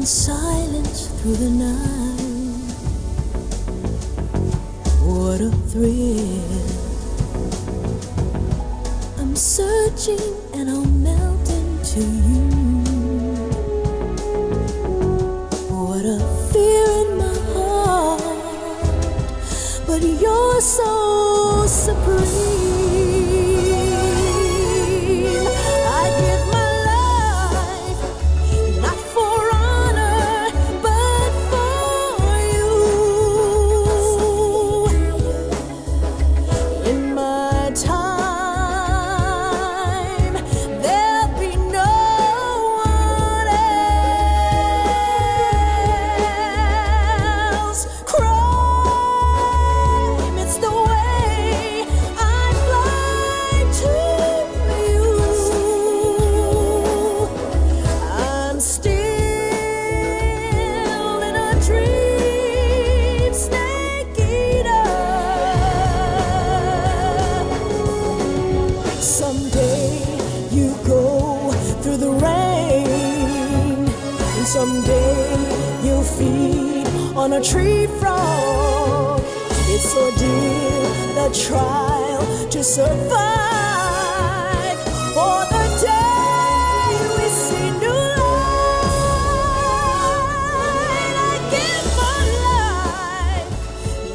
silence through the night. What a thrill. I'm searching and I'll melt into you. What a fear in my heart, but you're so supreme. Someday you'll feed on a tree frog. It's ordeal, the trial to survive. For the day we see new light, I give my life,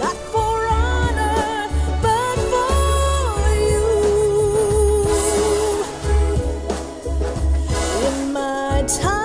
not for honor, but for you. In my time,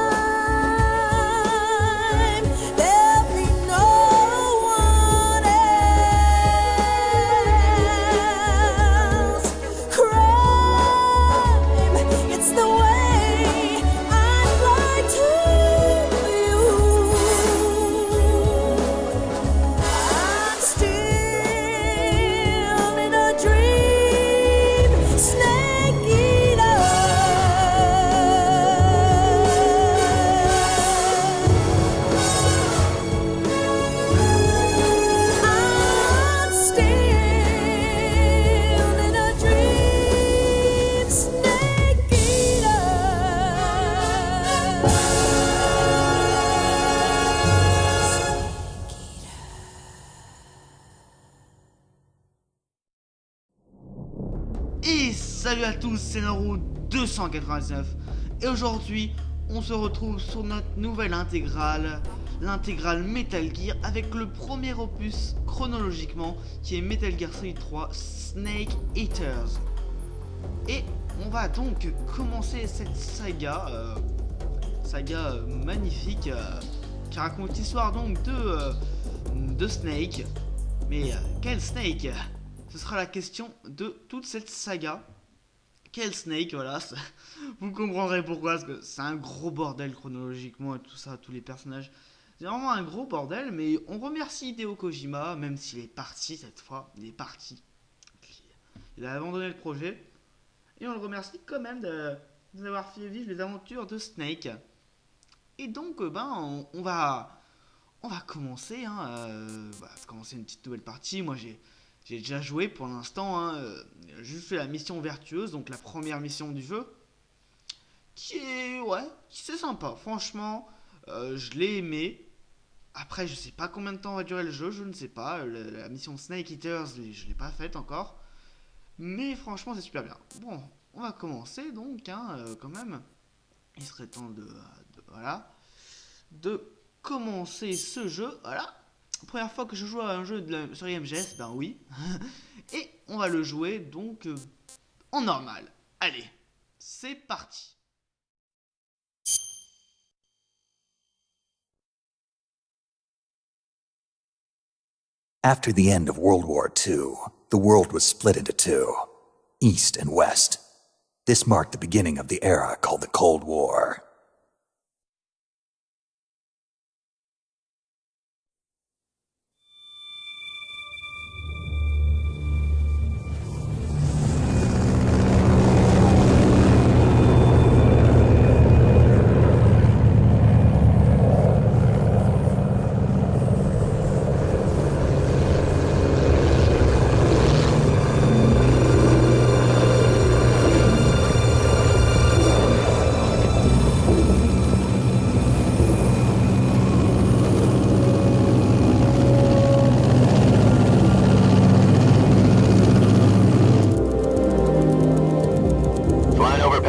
Salut à tous, c'est Naro 299 et aujourd'hui on se retrouve sur notre nouvelle intégrale, l'intégrale Metal Gear avec le premier opus chronologiquement qui est Metal Gear Solid 3 Snake Eaters. Et on va donc commencer cette saga, magnifique qui raconte l'histoire donc de Snake. Mais quel Snake? Ce sera la question de toute cette saga. Quel Snake, voilà, vous comprendrez pourquoi, parce que c'est un gros bordel chronologiquement et tout ça, tous les personnages. C'est vraiment un gros bordel, mais on remercie Hideo Kojima, même s'il est parti cette fois, il est parti. Il a abandonné le projet, et on le remercie quand même de nous avoir fait vivre les aventures de Snake. Et donc, on va commencer, commencer une petite nouvelle partie. Moi, j'ai déjà joué pour l'instant, j'ai juste fait la mission vertueuse, donc la première mission du jeu, qui c'est sympa, franchement, je l'ai aimé. Après, je sais pas combien de temps va durer le jeu, je ne sais pas, la mission Snake Eaters, je l'ai pas faite encore, mais franchement, c'est super bien. Bon, on va commencer donc, quand même, il serait temps de commencer ce jeu, voilà. Première fois que je joue à un jeu de la série MGS, ben oui. Et on va le jouer donc en normal. Allez, c'est parti. After the end of World War II, the world was split into two, East and West. This marked the beginning of the era called the Cold War.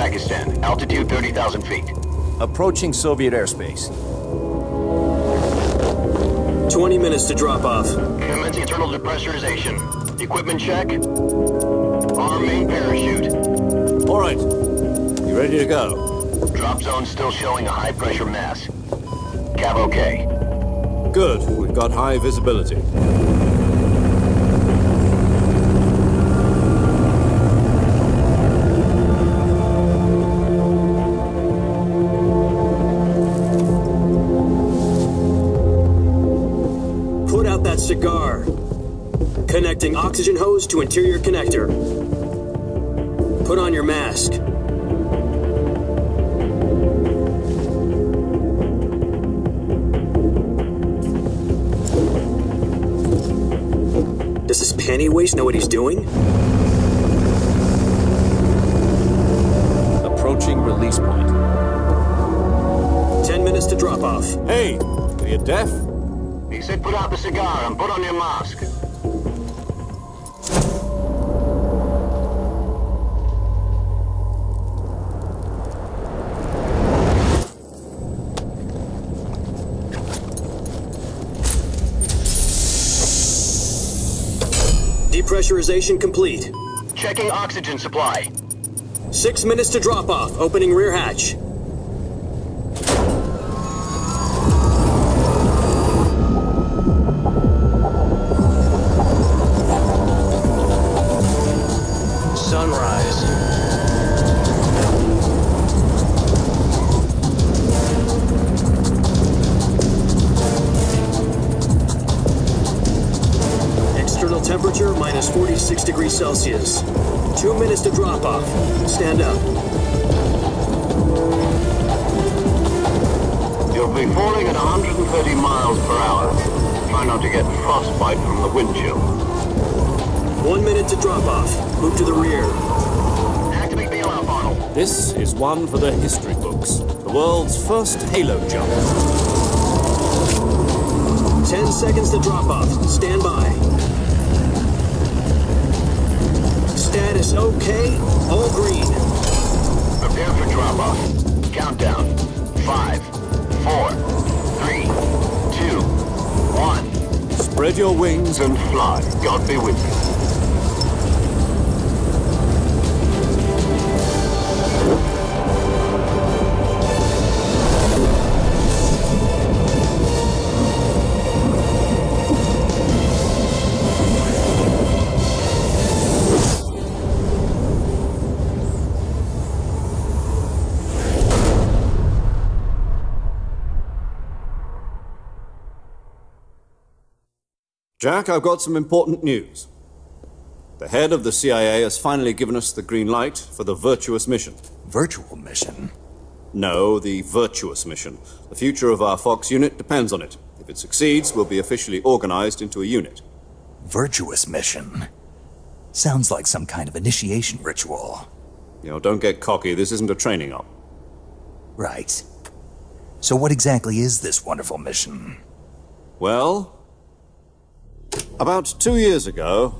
Pakistan. Altitude 30,000 feet. Approaching Soviet airspace. 20 minutes to drop off. Commencing internal depressurization. Equipment check. Arm main parachute. All right. You ready to go? Drop zone still showing a high pressure mass. Cav okay. Good. We've got high visibility. Put out that cigar. Connecting oxygen hose to interior connector. Put on your mask. Does this panty waste know what he's doing? Approaching release point. 10 minutes to drop off. Hey, are you deaf? He said put out the cigar and put on your mask. Depressurization complete. Checking oxygen supply. 6 minutes to drop off. Opening rear hatch. Sunrise. External temperature minus 46 degrees Celsius. 2 minutes to drop off. Stand up. You'll be falling at 130 miles per hour. Try not to get frostbite from the wind chill. 1 minute to drop off. Move to the rear. Activate bailout bottle. This is one for the history books. The world's first halo jump. 10 seconds to drop off. Stand by. Status okay. All green. Prepare for drop off. Countdown. 5, 4, 3, 2, 1. Spread your wings And fly. God be with you. Jack, I've got some important news. The head of the CIA has finally given us the green light for the virtuous mission. Virtual mission? No, the virtuous mission. The future of our Fox unit depends on it. If it succeeds, we'll be officially organized into a unit. Virtuous mission? Sounds like some kind of initiation ritual. You know, don't get cocky. This isn't a training op. Right. So what exactly is this wonderful mission? Well, about 2 years ago,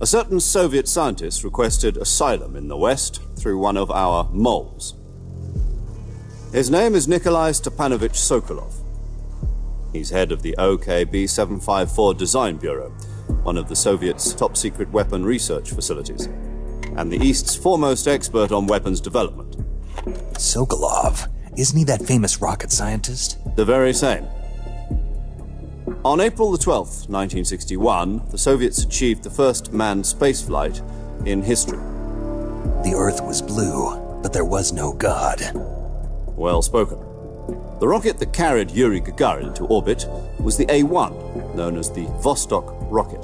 a certain Soviet scientist requested asylum in the West through one of our moles. His name is Nikolai Stepanovich Sokolov. He's head of the OKB 754 Design Bureau, one of the Soviets' top-secret weapon research facilities, and the East's foremost expert on weapons development. Sokolov? Isn't he that famous rocket scientist? The very same. On April the 12th, 1961, the Soviets achieved the first manned spaceflight in history. The Earth was blue, but there was no God. Well spoken. The rocket that carried Yuri Gagarin into orbit was the A-1, known as the Vostok rocket.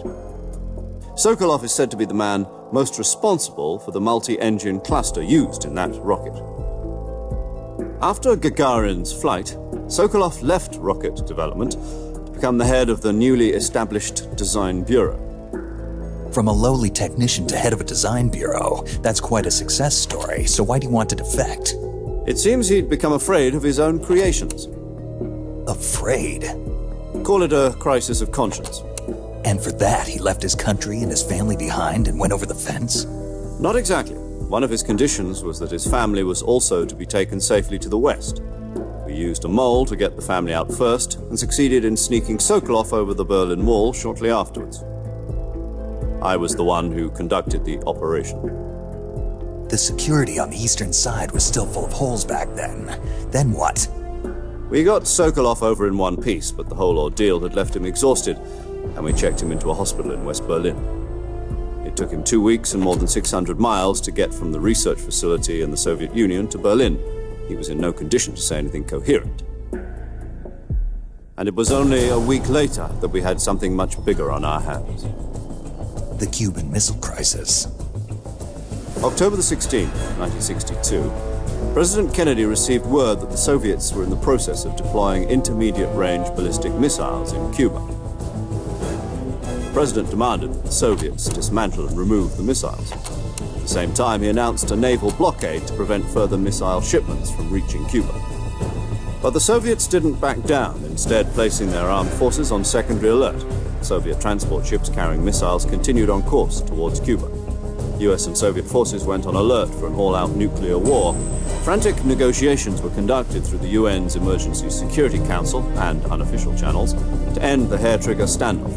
Sokolov is said to be the man most responsible for the multi-engine cluster used in that rocket. After Gagarin's flight, Sokolov left rocket development to become the head of the newly established Design Bureau. From a lowly technician to head of a design bureau, that's quite a success story, so why do you want to defect? It seems he'd become afraid of his own creations. Afraid? Call it a crisis of conscience. And for that, he left his country and his family behind and went over the fence? Not exactly. One of his conditions was that his family was also to be taken safely to the west. We used a mole to get the family out first and succeeded in sneaking Sokolov over the Berlin Wall shortly afterwards. I was the one who conducted the operation. The security on the eastern side was still full of holes back then. Then what? We got Sokolov over in one piece, but the whole ordeal had left him exhausted, and we checked him into a hospital in West Berlin. It took him 2 weeks and more than 600 miles to get from the research facility in the Soviet Union to Berlin. He was in no condition to say anything coherent. And it was only a week later that we had something much bigger on our hands. The Cuban Missile Crisis. October the 16th, 1962, President Kennedy received word that the Soviets were in the process of deploying intermediate-range ballistic missiles in Cuba. The President demanded that the Soviets dismantle and remove the missiles. At the same time, he announced a naval blockade to prevent further missile shipments from reaching Cuba. But the Soviets didn't back down, instead placing their armed forces on secondary alert. Soviet transport ships carrying missiles continued on course towards Cuba. US and Soviet forces went on alert for an all-out nuclear war. Frantic negotiations were conducted through the UN's Emergency Security Council and unofficial channels to end the hair-trigger standoff.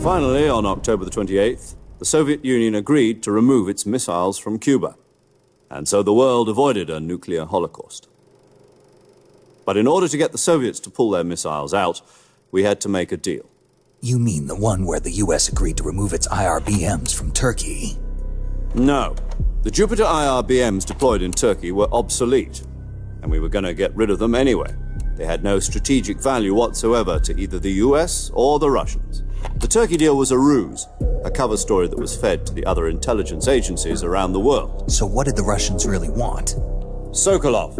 Finally, on October the 28th, the Soviet Union agreed to remove its missiles from Cuba. And so the world avoided a nuclear holocaust. But in order to get the Soviets to pull their missiles out, we had to make a deal. You mean the one where the US agreed to remove its IRBMs from Turkey? No. The Jupiter IRBMs deployed in Turkey were obsolete, and we were going to get rid of them anyway. They had no strategic value whatsoever to either the US or the Russians. The Turkey deal was a ruse, a cover story that was fed to the other intelligence agencies around the world. So what did the Russians really want? Sokolov.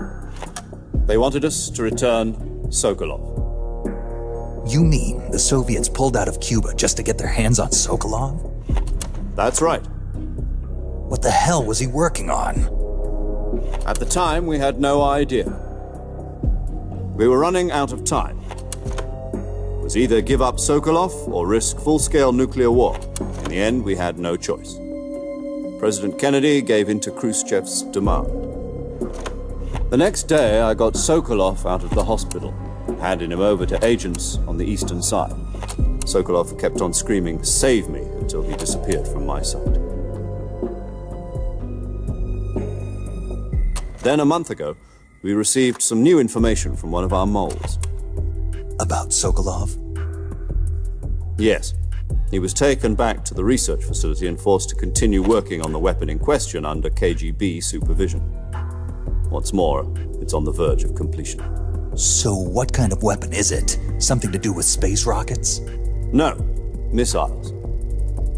They wanted us to return Sokolov. You mean the Soviets pulled out of Cuba just to get their hands on Sokolov? That's right. What the hell was he working on? At the time, we had no idea. We were running out of time. It was either give up Sokolov or risk full-scale nuclear war. In the end, we had no choice. President Kennedy gave in to Khrushchev's demand. The next day, I got Sokolov out of the hospital, handing him over to agents on the eastern side. Sokolov kept on screaming, "Save me," until he disappeared from my sight. Then a month ago, we received some new information from one of our moles. About Sokolov? Yes. He was taken back to the research facility and forced to continue working on the weapon in question under KGB supervision. What's more, it's on the verge of completion. So what kind of weapon is it? Something to do with space rockets? No, missiles.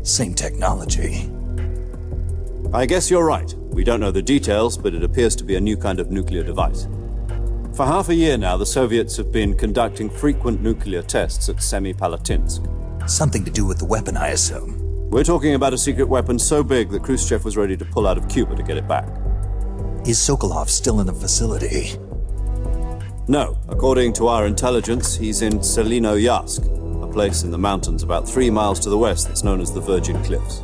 Same technology. I guess you're right. We don't know the details, but it appears to be a new kind of nuclear device. For half a year now, the Soviets have been conducting frequent nuclear tests at Semipalatinsk. Something to do with the weapon, I assume. We're talking about a secret weapon so big that Khrushchev was ready to pull out of Cuba to get it back. Is Sokolov still in the facility? No. According to our intelligence, he's in Selinoyarsk, a place in the mountains about 3 miles to the west that's known as the Virgin Cliffs.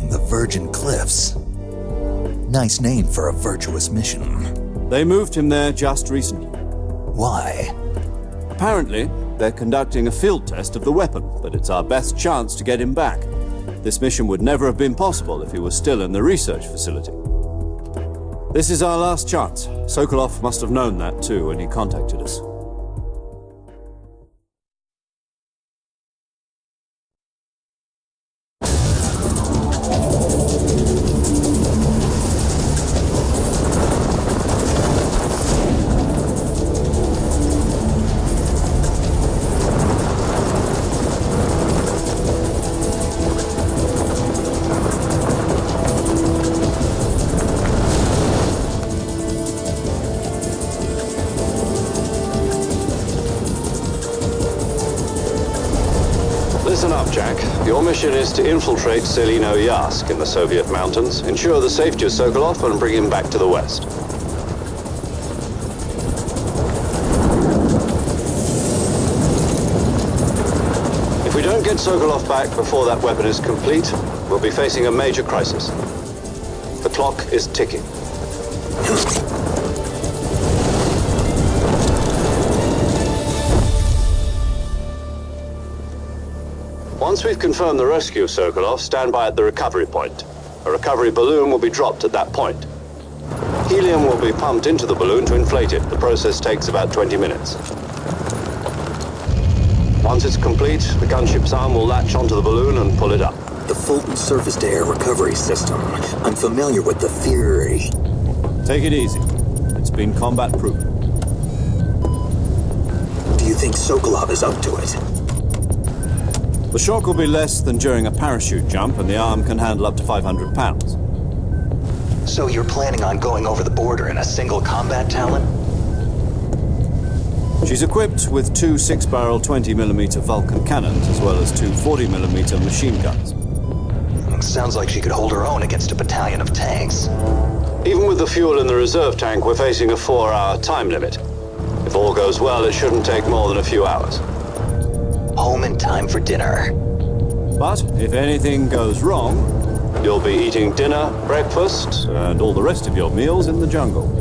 The Virgin Cliffs. Nice name for a virtuous mission. They moved him there just recently. Why? Apparently, they're conducting a field test of the weapon, but it's our best chance to get him back. This mission would never have been possible if he was still in the research facility. This is our last chance. Sokolov must have known that too when he contacted us. Listen up, Jack. Your mission is to infiltrate Selinoyarsk in the Soviet mountains, ensure the safety of Sokolov, and bring him back to the west. If we don't get Sokolov back before that weapon is complete, we'll be facing a major crisis. The clock is ticking. Once we've confirmed the rescue of Sokolov, stand by at the recovery point. A recovery balloon will be dropped at that point. Helium will be pumped into the balloon to inflate it. The process takes about 20 minutes. Once it's complete, the gunship's arm will latch onto the balloon and pull it up. The Fulton surface-to-air recovery system. I'm familiar with the theory. Take it easy. It's been combat-proof. Do you think Sokolov is up to it? The shock will be less than during a parachute jump, and the arm can handle up to 500 pounds. So you're planning on going over the border in a single combat Talon? She's equipped with two 6-barrel 20mm Vulcan cannons, as well as two 40mm machine guns. Sounds like she could hold her own against a battalion of tanks. Even with the fuel in the reserve tank, we're facing a 4-hour time limit. If all goes well, it shouldn't take more than a few hours. Home in time for dinner. But if anything goes wrong, you'll be eating dinner, breakfast, and all the rest of your meals in the jungle.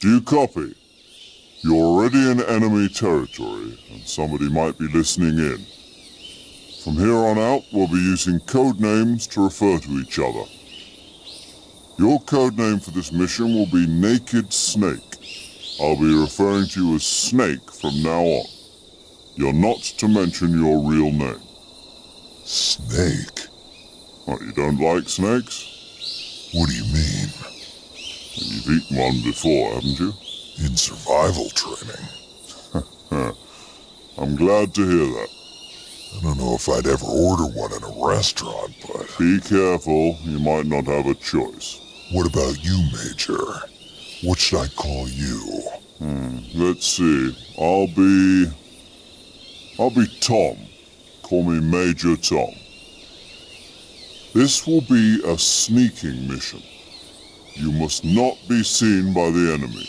Do you copy? You're already in enemy territory, and somebody might be listening in. From here on out, we'll be using code names to refer to each other. Your code name for this mission will be Naked Snake. I'll be referring to you as Snake from now on. You're not to mention your real name. Snake? What, you don't like snakes? What do you mean? You've eaten one before, haven't you? In survival training. I'm glad to hear that. I don't know if I'd ever order one in a restaurant, but... Be careful, you might not have a choice. What about you, Major? What should I call you? Let's see. I'll be Tom. Call me Major Tom. This will be a sneaking mission. You must not be seen by the enemy.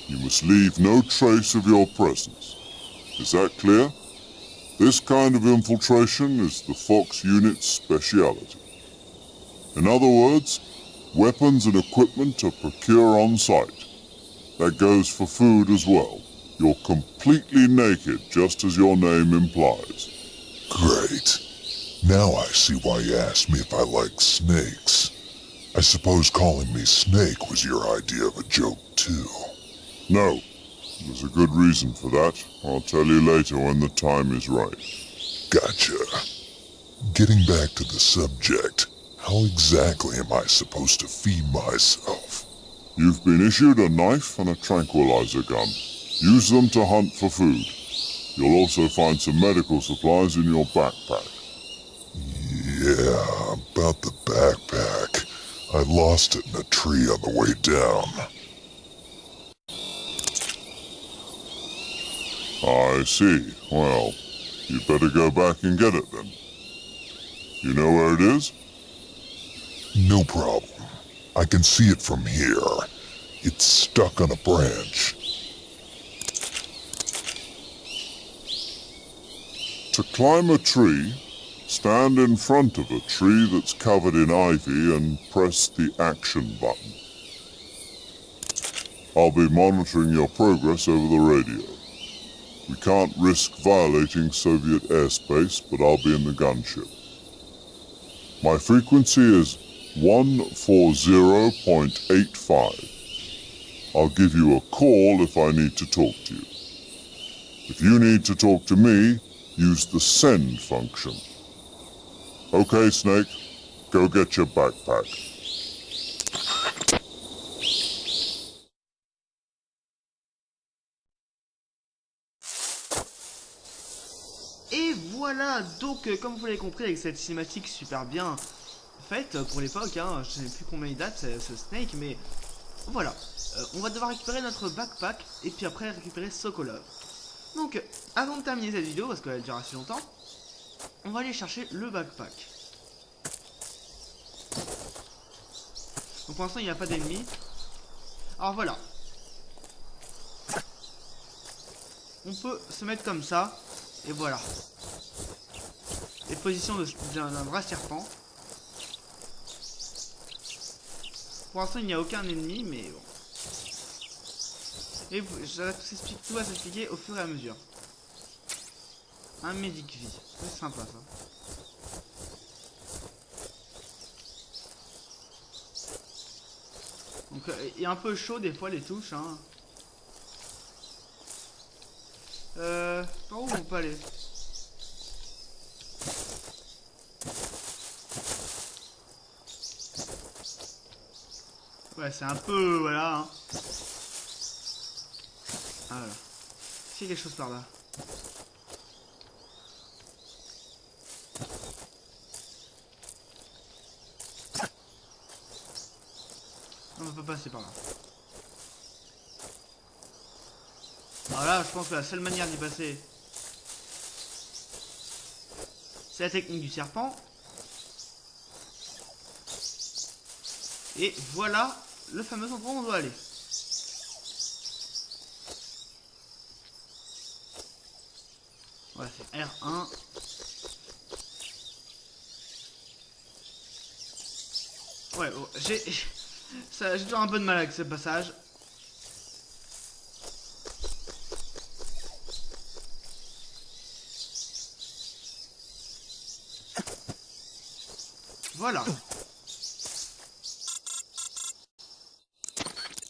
You must leave no trace of your presence. Is that clear? This kind of infiltration is the Fox unit's speciality. In other words, weapons and equipment are procure on site. That goes for food as well. You're completely naked, just as your name implies. Great. Now I see why you asked me if I like snakes. I suppose calling me Snake was your idea of a joke, too. No. There's a good reason for that. I'll tell you later when the time is right. Gotcha. Getting back to the subject, how exactly am I supposed to feed myself? You've been issued a knife and a tranquilizer gun. Use them to hunt for food. You'll also find some medical supplies in your backpack. Yeah, about the backpack. I lost it in a tree on the way down. I see. Well, you'd better go back and get it then. You know where it is? No problem. I can see it from here. It's stuck on a branch. To climb a tree, stand in front of a tree that's covered in ivy and press the action button. I'll be monitoring your progress over the radio. We can't risk violating Soviet airspace, but I'll be in the gunship. My frequency is 140.85. I'll give you a call if I need to talk to you. If you need to talk to me, use the send function. Okay, Snake, go get your backpack. Et voilà, donc comme vous l'avez compris avec cette cinématique super bien faite pour l'époque, hein, je ne sais plus combien il date ce Snake, mais voilà, on va devoir récupérer notre backpack et puis après récupérer Sokolov. Donc avant de terminer cette vidéo, parce qu'elle dure assez longtemps, on va aller chercher le backpack. Donc pour l'instant il n'y a pas d'ennemis. Alors voilà, on peut se mettre comme ça. Et voilà. Les positions d'un vrai serpent. Pour l'instant, il n'y a aucun ennemi, mais bon. Et tout va s'expliquer au fur et à mesure. Un médic vie. C'est sympa ça. Donc, il est un peu chaud des fois les touches, hein. Par où on peut aller? Ouais, c'est un peu... voilà, hein. Ah, voilà. Est-ce qu'il y a quelque chose par là? On ne peut pas passer par là. Alors là, je pense que la seule manière d'y passer, c'est la technique du serpent. Et voilà le fameux endroit où on doit aller. Voilà, c'est R1. Ouais, oh, j'ai toujours un peu de mal avec ce passage. Voilà.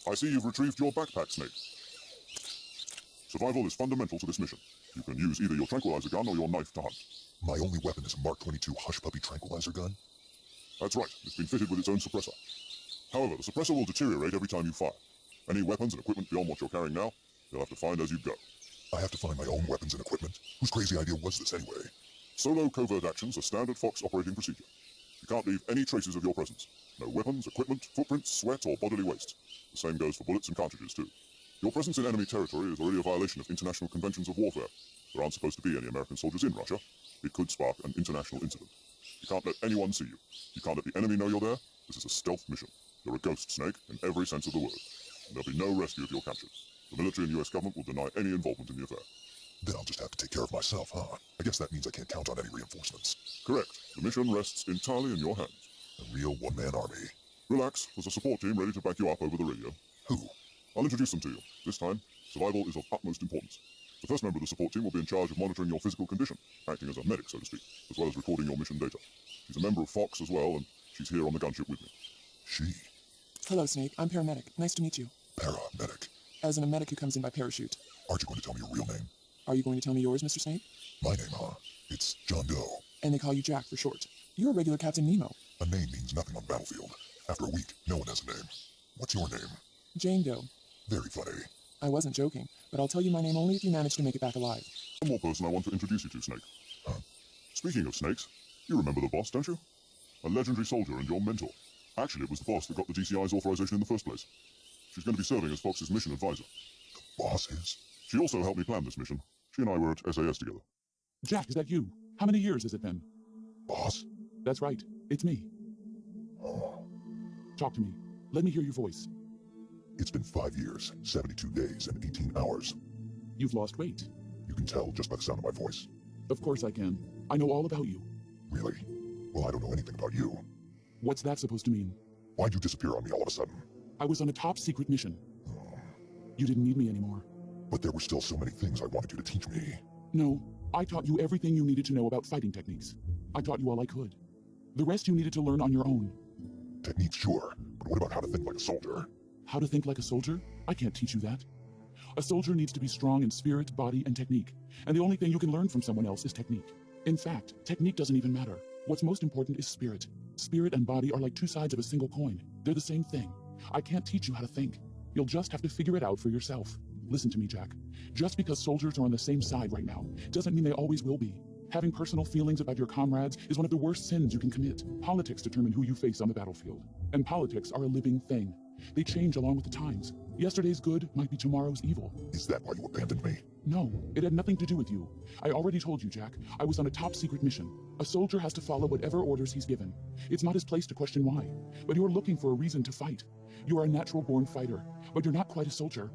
I see you've retrieved your backpack, Snake. Survival is fundamental to this mission. You can use either your tranquilizer gun or your knife to hunt. My only weapon is a Mark 22 Hush Puppy tranquilizer gun? That's right, it's been fitted with its own suppressor. However, the suppressor will deteriorate every time you fire. Any weapons and equipment beyond what you're carrying now, you'll have to find as you go. I have to find my own weapons and equipment? Whose crazy idea was this anyway? Solo covert actions are standard Fox operating procedure. You can't leave any traces of your presence. No weapons, equipment, footprints, sweat, or bodily waste. The same goes for bullets and cartridges, too. Your presence in enemy territory is already a violation of international conventions of warfare. There aren't supposed to be any American soldiers in Russia. It could spark an international incident. You can't let anyone see you. You can't let the enemy know you're there. This is a stealth mission. You're a ghost, Snake, in every sense of the word. And there'll be no rescue if you're captured. The military and US government will deny any involvement in the affair. Then I'll just have to take care of myself, huh? I guess that means I can't count on any reinforcements. Correct. The mission rests entirely in your hands. A real one-man army. Relax. There's a support team ready to back you up over the radio. Who? I'll introduce them to you. This time, survival is of utmost importance. The first member of the support team will be in charge of monitoring your physical condition, acting as a medic, so to speak, as well as recording your mission data. She's a member of Fox as well, and she's here on the gunship with me. She? Hello, Snake. I'm paramedic. Nice to meet you. Paramedic? As in a medic who comes in by parachute. Aren't you going to tell me your real name? Are you going to tell me yours, Mr. Snake? My name, huh? It's John Doe. And they call you Jack for short. You're a regular Captain Nemo. A name means nothing on the battlefield. After a week, no one has a name. What's your name? Jane Doe. Very funny. I wasn't joking, but I'll tell you my name only if you manage to make it back alive. One more person I want to introduce you to, Snake. Speaking of snakes, you remember the boss, don't you? A legendary soldier and your mentor. Actually, it was the boss that got the DCI's authorization in the first place. She's going to be serving as Fox's mission advisor. The boss is? She also helped me plan this mission. She and I were at SAS together. Jack, is that you? How many years has it been? Boss? That's right. It's me. Talk to me. Let me hear your voice. It's been 5 years, 72 days, and 18 hours. You've lost weight. You can tell just by the sound of my voice. Of course I can. I know all about you. Really? Well, I don't know anything about you. What's that supposed to mean? Why'd you disappear on me all of a sudden? I was on a top secret mission. You didn't need me anymore. But there were still so many things I wanted you to teach me. No, I taught you everything you needed to know about fighting techniques. I taught you all I could. The rest you needed to learn on your own. Techniques, sure, but what about how to think like a soldier? How to think like a soldier? I can't teach you that. A soldier needs to be strong in spirit, body, and technique. And the only thing you can learn from someone else is technique. In fact, technique doesn't even matter. What's most important is spirit. Spirit and body are like two sides of a single coin. They're the same thing. I can't teach you how to think. You'll just have to figure it out for yourself. Listen to me, Jack. Just because soldiers are on the same side right now doesn't mean they always will be. Having personal feelings about your comrades is one of the worst sins you can commit. Politics determine who you face on the battlefield. And politics are a living thing. They change along with the times. Yesterday's good might be tomorrow's evil. Is that why you abandoned me? No, it had nothing to do with you. I already told you, Jack. I was on a top secret mission. A soldier has to follow whatever orders he's given. It's not his place to question why. But you're looking for a reason to fight. You are a natural-born fighter, but you're not quite a soldier.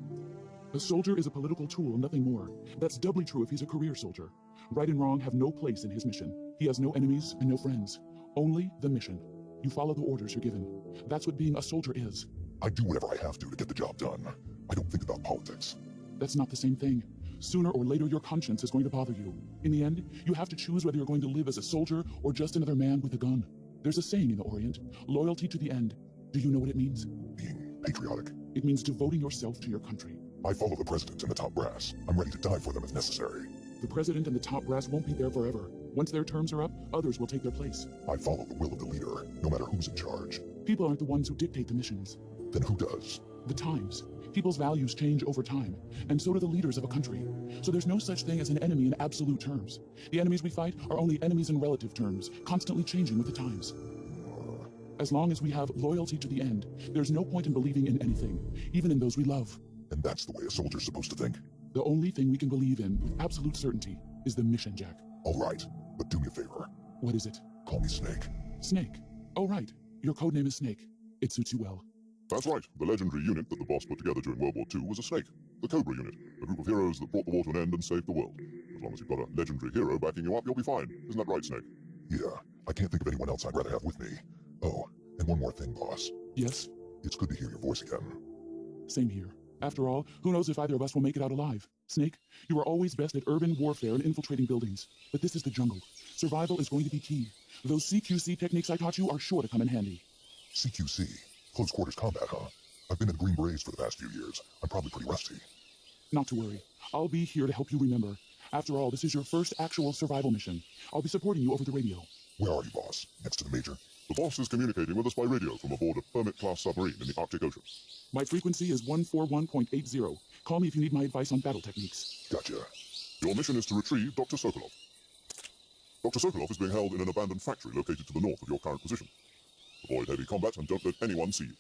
A soldier is a political tool, nothing more. That's doubly true if he's a career soldier. Right and wrong have no place in his mission. He has no enemies and no friends. Only the mission. You follow the orders you're given. That's what being a soldier is. I do whatever I have to get the job done. I don't think about politics. That's not the same thing. Sooner or later, your conscience is going to bother you. In the end, you have to choose whether you're going to live as a soldier or just another man with a gun. There's a saying in the Orient, loyalty to the end. Do you know what it means? Being patriotic. It means devoting yourself to your country. I follow the president and the top brass. I'm ready to die for them if necessary. The president and the top brass won't be there forever. Once their terms are up, others will take their place. I follow the will of the leader, no matter who's in charge. People aren't the ones who dictate the missions. Then who does? The times. People's values change over time, and so do the leaders of a country. So there's no such thing as an enemy in absolute terms. The enemies we fight are only enemies in relative terms, constantly changing with the times. As long as we have loyalty to the end, there's no point in believing in anything, even in those we love. And that's the way a soldier's supposed to think? The only thing we can believe in with absolute certainty is the mission, Jack. All right, but do me a favor. What is it? Call me Snake. Snake? Oh, right. Your codename is Snake. It suits you well. That's right. The legendary unit that the boss put together during World War II was a snake. The Cobra unit. A group of heroes that brought the war to an end and saved the world. As long as you've got a legendary hero backing you up, you'll be fine. Isn't that right, Snake? Yeah, I can't think of anyone else I'd rather have with me. Oh, and one more thing, boss. Yes? It's good to hear your voice again. Same here. After all, who knows if either of us will make it out alive? Snake, you are always best at urban warfare and infiltrating buildings. But this is the jungle. Survival is going to be key. Those CQC techniques I taught you are sure to come in handy. CQC? Close quarters combat, huh? I've been in the Green Berets for the past few years. I'm probably pretty rusty. Not to worry. I'll be here to help you remember. After all, this is your first actual survival mission. I'll be supporting you over the radio. Where are you, boss? Next to the Major? The boss is communicating with us by radio from aboard a Hermit-class submarine in the Arctic Ocean. My frequency is 141.80. Call me if you need my advice on battle techniques. Gotcha. Your mission is to retrieve Dr. Sokolov. Dr. Sokolov is being held in an abandoned factory located to the north of your current position. Avoid heavy combat and don't let anyone see you.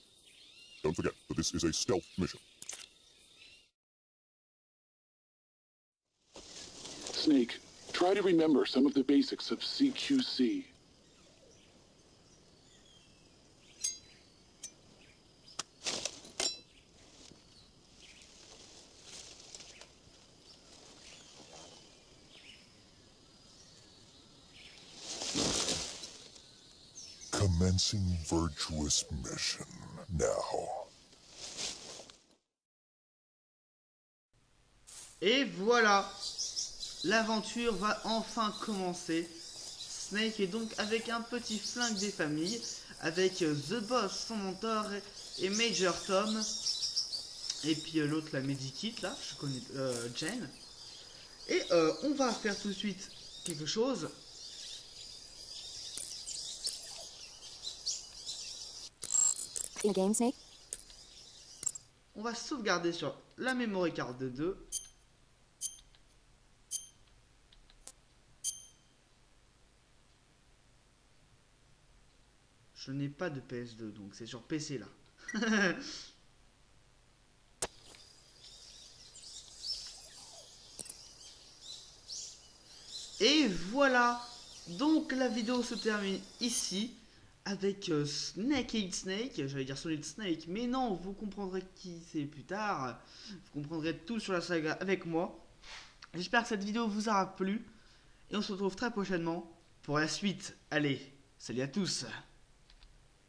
Don't forget that this is a stealth mission. Snake, try to remember some of the basics of CQC. Commencing virtuous mission now. Et voilà, l'aventure va enfin commencer. Snake est donc avec un petit flingue des familles, avec The Boss, son mentor, et Major Tom, et puis l'autre, la Medikit, là, je connais, Jen. Et on va faire tout de suite quelque chose. Game, Snake? On va sauvegarder sur la memory card de 2. Je n'ai pas de PS2, donc c'est sur PC là. Et voilà, donc la vidéo se termine ici avec Snake Eat Snake, j'allais dire Solid Snake, mais non, vous comprendrez qui c'est plus tard, vous comprendrez tout sur la saga avec moi. J'espère que cette vidéo vous aura plu, et on se retrouve très prochainement pour la suite. Allez, salut à tous!